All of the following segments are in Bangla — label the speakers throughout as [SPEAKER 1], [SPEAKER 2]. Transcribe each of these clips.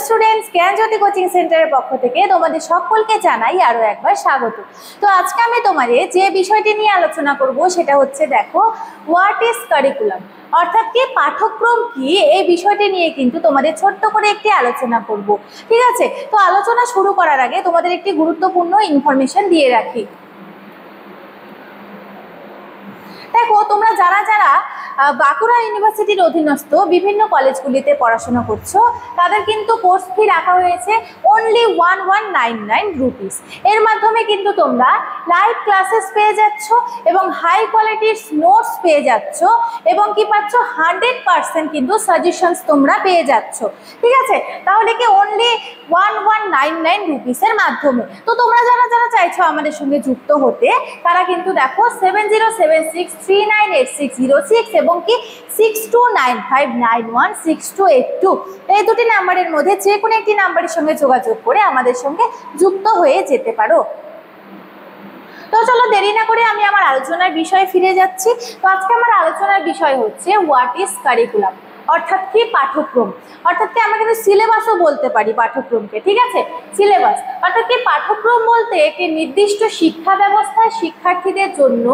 [SPEAKER 1] স্টুডেন্টস, জ্ঞানজ্যোতি কোচিং সেন্টারের পক্ষ থেকে তোমাদের সকলকে জানাই আরো একবার স্বাগত। তো আজকে আমি তোমাদের যে বিষয়টি নিয়ে আলোচনা করব সেটা হচ্ছে, দেখো, হোয়াট ইজ কারিকুলাম, অর্থাৎ কি পাঠ্যক্রম কি, এই বিষয়টি নিয়ে কিন্তু তোমাদের ছোট্ট করে একটি আলোচনা করব। ঠিক আছে, তো আলোচনা শুরু করার আগে তোমাদের একটি গুরুত্বপূর্ণ ইনফরমেশন দিয়ে রাখি। দেখো, তোমরা যারা যারা বাঁকুড়া ইউনিভার্সিটির অধীনস্থ বিভিন্ন কলেজগুলিতে পড়াশোনা করছো, তাদের কিন্তু কোর্স ফি রাখা হয়েছে অনলি 1199 রুপিস। এর মাধ্যমে কিন্তু তোমরা লাইভ ক্লাসেস পেয়ে যাচ্ছ এবং হাই কোয়ালিটির নোটস পেয়ে যাচ্ছ এবং কি পাচ্ছ 100% কিন্তু সাজেশনস তোমরা পেয়ে যাচ্ছ। ঠিক আছে, তাহলে কি অনলি 1199 রুপিসের মাধ্যমে। তো তোমরা যারা যারা চাইছো আমাদের সঙ্গে যুক্ত হতে, তারা কিন্তু দেখো 7076398606 এবং কি 6295916282 এই দুটি নাম্বারের মধ্যে যে কোনো একটি নাম্বারের সঙ্গে যোগাযোগ করে আমাদের সঙ্গে যুক্ত হয়ে যেতে পারো। তো চলো দেরি না করে আমি আমার আলোচনার বিষয়ে ফিরে যাচ্ছি। তো আজকে আমার আলোচনার বিষয় হচ্ছে হোয়াট ইজ কারিকুলাম, অর্থাৎ কি পাঠ্যক্রম, অর্থাৎ কি আমরা কিন্তু সিলেবাসও বলতে পারি পাঠ্যক্রমকে। ঠিক আছে, সিলেবাস অর্থাৎ কি পাঠ্যক্রম বলতে একটি নির্দিষ্ট শিক্ষা ব্যবস্থায় শিক্ষার্থীদের জন্য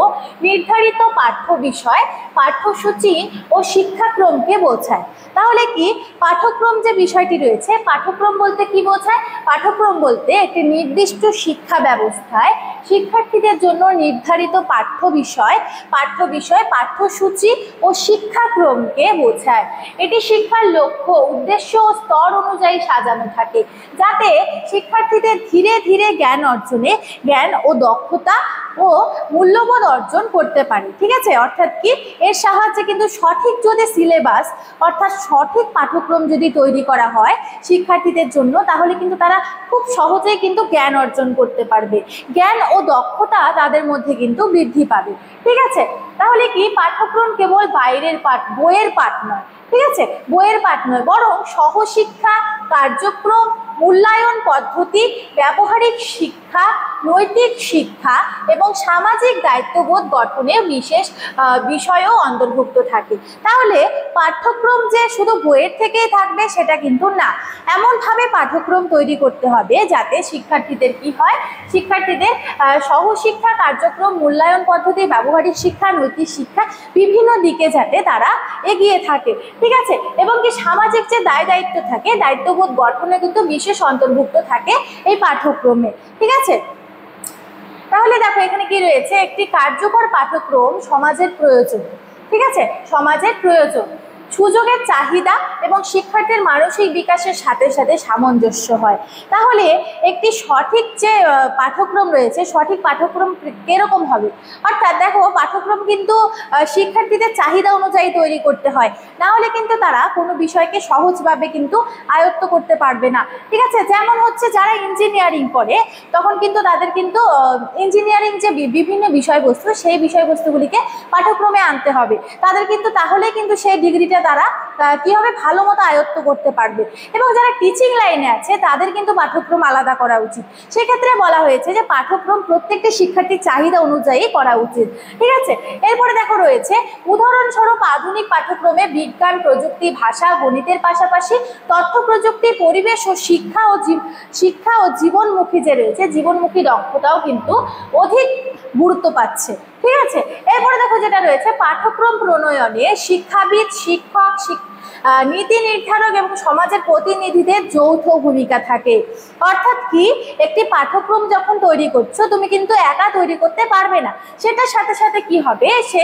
[SPEAKER 1] নির্ধারিত পাঠ্য বিষয়, পাঠ্যসূচি ও শিক্ষাক্রমকে বোঝায়। তাহলে কি পাঠ্যক্রম যে বিষয়টি রয়েছে, পাঠ্যক্রম বলতে কি বোঝায়? পাঠ্যক্রম বলতে একটি নির্দিষ্ট শিক্ষা ব্যবস্থায় শিক্ষার্থীদের জন্য নির্ধারিত পাঠ্য বিষয়, পাঠ্যসূচি ও শিক্ষাক্রমকে বোঝায়। এটি শিক্ষার লক্ষ্য, উদ্দেশ্য ও স্তর অনুযায়ী সাজানো থাকে, যাতে শিক্ষার্থীদের ধীরে ধীরে জ্ঞান অর্জনে জ্ঞান ও দক্ষতা ও মূল্যবোধ অর্জন করতে পারে। ঠিক আছে, অর্থাৎ কি এর সাহায্যে কিন্তু সঠিক যদি সিলেবাস অর্থাৎ সঠিক পাঠ্যক্রম যদি তৈরি করা হয় শিক্ষার্থীদের জন্য, তাহলে কিন্তু তারা খুব সহজেই কিন্তু জ্ঞান অর্জন করতে পারবে, জ্ঞান ও দক্ষতা তাদের মধ্যে কিন্তু বৃদ্ধি পাবে। ঠিক আছে, তাহলে কি পাঠ্যক্রম কেবল বাইরের পাঠ, বইয়ের পাঠ নয়। ঠিক আছে, বইয়ের পাঠ নয়, বরং সহশিক্ষা কার্যক্রম, মূল্যায়ন পদ্ধতি, ব্যবহারিক শিক্ষা, নৈতিক শিক্ষা এবং সামাজিক দায়িত্ববোধ গঠনে বিশেষ বিষয়ও অন্তর্ভুক্ত থাকে। তাহলে পাঠ্যক্রম যে শুধু বইয়ের থেকেই থাকবে সেটা কিন্তু না, এমনভাবে পাঠ্যক্রম তৈরি করতে হবে যাতে শিক্ষার্থীদের কি হয়, শিক্ষার্থীদের সহশিক্ষা কার্যক্রম, মূল্যায়ন পদ্ধতি, ব্যবহারিক শিক্ষা, নৈতিক শিক্ষা বিভিন্ন দিকে যাতে তারা এগিয়ে থাকে। ঠিক আছে, এবং কি সামাজিক যে দায় দায়িত্ব থাকে, দায়িত্ববোধ গঠনে কিন্তু বিশেষ অন্তর্ভুক্ত থাকে এই পাঠ্যক্রমে। ঠিক আছে, তাহলে দেখো এখানে কি রয়েছে, একটি কার্যকর পাঠ্যক্রম সমাজের প্রয়োজন। ঠিক আছে, সমাজের প্রয়োজন, সুযোগের চাহিদা এবং শিক্ষার্থীর মানসিক বিকাশের সাথে সাথে সামঞ্জস্য হয়। তাহলে একটি সঠিক যে পাঠ্যক্রম রয়েছে, সঠিক পাঠ্যক্রম কিরকম হবে, অর্থাৎ দেখো পাঠ্যক্রম কিন্তু শিক্ষার্থীদের চাহিদা অনুযায়ী তৈরি করতে হয়, না হলে কিন্তু তারা কোনো বিষয়কে সহজভাবে কিন্তু আয়ত্ত করতে পারবে না। ঠিক আছে, যেমন হচ্ছে যারা ইঞ্জিনিয়ারিং করে তখন কিন্তু তাদের কিন্তু ইঞ্জিনিয়ারিং যে বিভিন্ন বিষয়বস্তু, সেই বিষয়বস্তুগুলিকে পাঠ্যক্রমে আনতে হবে তাদের কিন্তু, তাহলে কিন্তু সেই ডিগ্রিটা তারা কি হবে, ভালো মতো আয়ত্ত করতে পারবে। এবং যারা টিচিং লাইনে আছে তাদের কিন্তু পাঠ্যক্রম আলাদা করা উচিত। সেক্ষেত্রে বলা হয়েছে যে পাঠ্যক্রম প্রত্যেকটি শিক্ষার্থীর চাহিদা অনুযায়ী করা উচিত। ঠিক আছে, এরপরে দেখো রয়েছে উদাহরণস্বরূপ আধুনিক পাঠ্যক্রমে বিজ্ঞান, প্রযুক্তি, ভাষা, গণিতের পাশাপাশি তথ্য প্রযুক্তি, পরিবেশ ও শিক্ষা ও জীবনমুখী যে রয়েছে, জীবনমুখী দক্ষতাও কিন্তু অধিক গুরুত্ব পাচ্ছে। ঠিক আছে, এরপরে দেখো যেটা রয়েছে পাঠ্যক্রম প্রণয়নে শিক্ষাবিদ, শিক্ষক, নীতি নির্ধারক এবং সমাজের প্রতিনিধিদের যৌথ ভূমিকা থাকে। অর্থাৎ কি একটি পাঠ্যক্রম যখন তৈরি করছো তুমি কিন্তু একা তৈরি করতে পারবে না, সেটার সাথে সাথে কি হবে, সে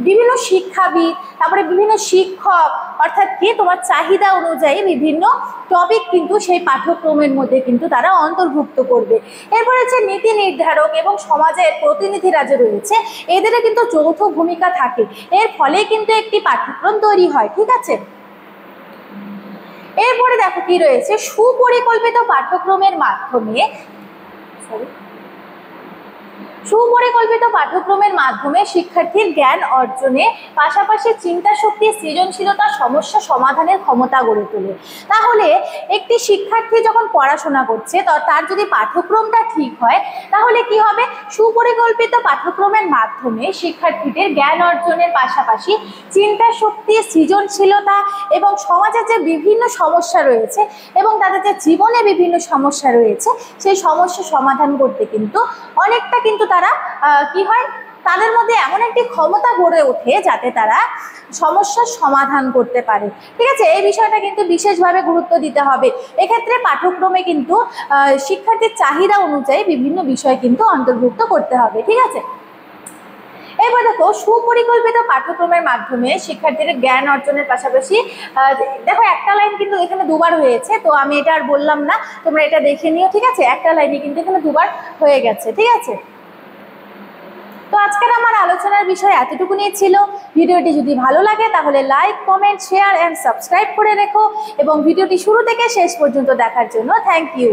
[SPEAKER 1] বিভিন্ন শিক্ষাবিদ, তারপরে বিভিন্ন শিক্ষক, অর্থাৎ কি তোমার চাহিদা অনুযায়ী বিভিন্ন টপিক কিন্তু সেই পাঠ্যক্রমের মধ্যে কিন্তু তারা অন্তর্ভুক্ত করবে। এরপরে হচ্ছে নীতি নির্ধারক এবং সমাজের প্রতিনিধিরা যে রয়েছে এদেরও কিন্তু যৌথ ভূমিকা থাকে, এর ফলে কিন্তু একটি পাঠ্যক্রম তৈরি হয়। ঠিক আছে, এরপরে দেখো কি রয়েছে সুপরিকল্পিত পাঠ্যক্রমের মাধ্যমে সুপরিকল্পিত পাঠ্যক্রমের মাধ্যমে শিক্ষার্থীর জ্ঞান অর্জনে পাশাপাশি চিন্তা শক্তি, সৃজনশীলতা, সমস্যা সমাধানের ক্ষমতা গড়ে তোলে। তাহলে একটি শিক্ষার্থী যখন পড়াশোনা করছে তার যদি পাঠ্যক্রমটা ঠিক হয় তাহলে কি হবে, সুপরিকল্পিত পাঠ্যক্রমের মাধ্যমে শিক্ষার্থীদের জ্ঞান অর্জনের পাশাপাশি চিন্তা শক্তি, সৃজনশীলতা এবং সমাজের যে বিভিন্ন সমস্যা রয়েছে এবং তাদের যে জীবনে বিভিন্ন সমস্যা রয়েছে সেই সমস্যা সমাধান করতে কিন্তু অনেকটা কিন্তু তারা কি হয়, তাদের মধ্যে এমন একটি ক্ষমতা গড়ে ওঠে যাতে তারা সমস্যার সমাধান করতে পারে। ঠিক আছে, এই বিষয়টা কিন্তু বিশেষভাবে গুরুত্ব দিতে হবে। এক্ষেত্রে পাঠ্যক্রমে কিন্তু শিক্ষার্থীর চাহিদা অনুযায়ী বিভিন্ন বিষয় কিন্তু অন্তর্ভুক্ত করতে হবে। ঠিক আছে, এবার দেখো সুপরিকল্পিত পাঠ্যক্রমের মাধ্যমে শিক্ষার্থীদের জ্ঞান অর্জনের পাশাপাশি দেখো একটা লাইন কিন্তু এখানে দুবার হয়েছে, তো আমি এটা আর বললাম না, তোমরা এটা দেখে নিও। ঠিক আছে, একটা লাইনে কিন্তু এখানে দুবার হয়ে গেছে। ঠিক আছে, তো আজকের আমার আলোচনার বিষয় এতটুকুনি ছিল। ভিডিওটি যদি ভালো লাগে তাহলে like, comment, share and subscribe করে রেখো এবং ভিডিওটি শুরু থেকে শেষ পর্যন্ত দেখার জন্য থ্যাংক ইউ।